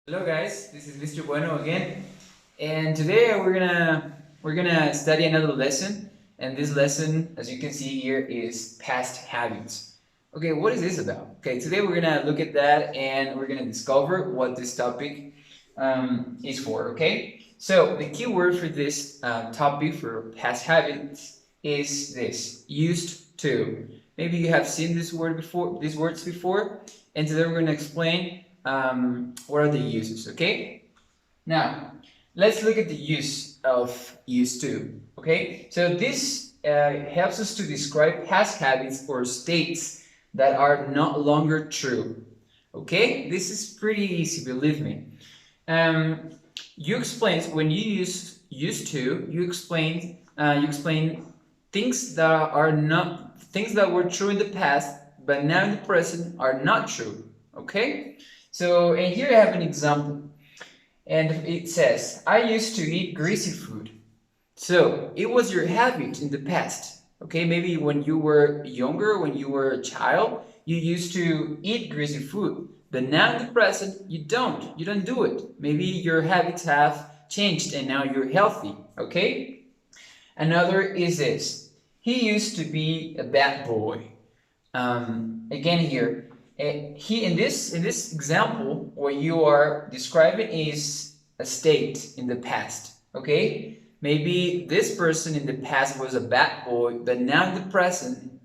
Hello guys, this is Mr. Bueno again, and today we're gonna study another lesson, and this lesson, as you can see here, is past habits. Okay, what is this about? Okay, today we're gonna look at that, and we're gonna discover what this topic is for. Okay, so the key word for this topic for past habits is this: used to. Maybe you have seen this word before, these words before, and today we're gonna explain what are the uses, okay? Now, let's look at the use of used to, okay? So this helps us to describe past habits or states that are no longer true, okay? This is pretty easy, believe me. Um, you explain when you use used to, you explain things that are not things that were true in the past, but now in the present are not true, okay? So, and here I have an example, and it says, I used to eat greasy food. So, it was your habit in the past, okay? Maybe when you were younger, when you were a child, you used to eat greasy food, but now in the present, you don't do it. Maybe your habits have changed and now you're healthy, okay? Another is this, he used to be a bad boy. Again here, he in this example, what you are describing is a state in the past. Okay, maybe this person in the past was a bad boy, but now in the present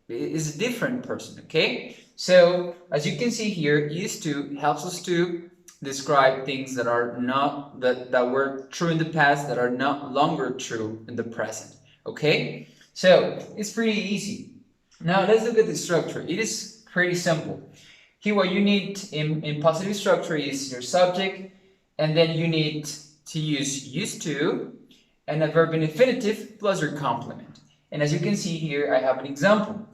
is a different person. Okay, so as you can see here, used to helps us to describe things that are not that were true in the past that are not longer true in the present. Okay, so it's pretty easy. Now let's look at the structure. It is pretty simple. Here what you need in positive structure is your subject, and then you need to use used to and a verb in infinitive plus your complement. And as you can see here, I have an example.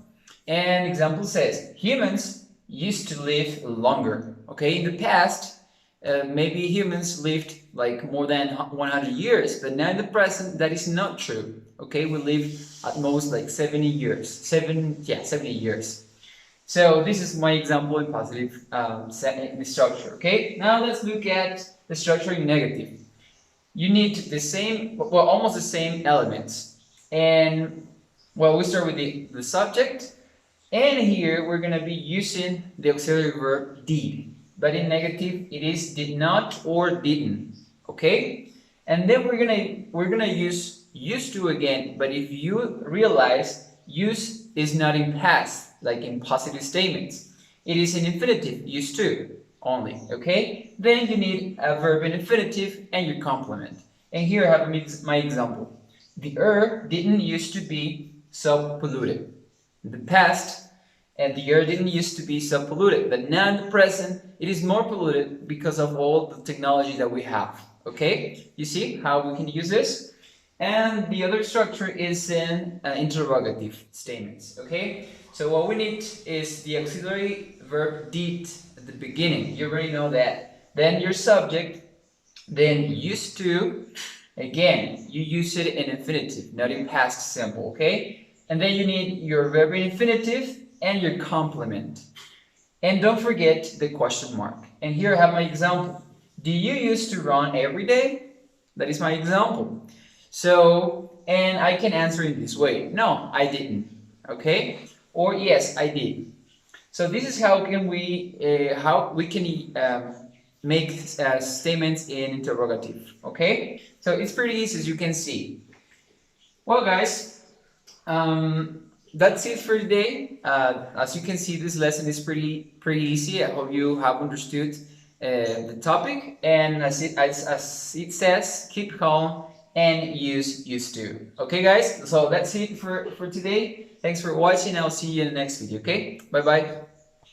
And example says, humans used to live longer. Okay, in the past, maybe humans lived like more than 100 years, but now in the present, that is not true. Okay, we live at most like 70 years. 70 years. So this is my example in positive structure. Okay, now let's look at the structure in negative. You need the same, well, almost the same elements. And well, we start with the subject. And here we're going to be using the auxiliary verb did. But in negative, it is did not or didn't. Okay? And then we're gonna use used to again, but if you realize use is not in past, like in positive statements. It is in infinitive, used to only. Okay? Then you need a verb in infinitive and your complement. And here I have my example. The earth didn't used to be so polluted. In the past, and the air didn't used to be so polluted, but now in the present, it is more polluted because of all the technology that we have. Okay, you see how we can use this? And the other structure is in interrogative statements. Okay, so what we need is the auxiliary verb did at the beginning. You already know that. Then your subject, then used to. Again, you use it in infinitive, not in past simple. Okay, and then you need your verb in infinitive and your complement. And don't forget the question mark. And here I have my example. Do you used to run every day? That is my example. So, and I can answer in this way. No, I didn't. Okay? Or yes, I did. So this is how we can make statements in interrogative. Okay? So it's pretty easy, as you can see. Well, guys, that's it for today. As you can see, this lesson is pretty easy. I hope you have understood the topic. And as it says, keep calm and use used to. Okay, guys. So that's it for today. Thanks for watching. I'll see you in the next video. Okay. Bye bye.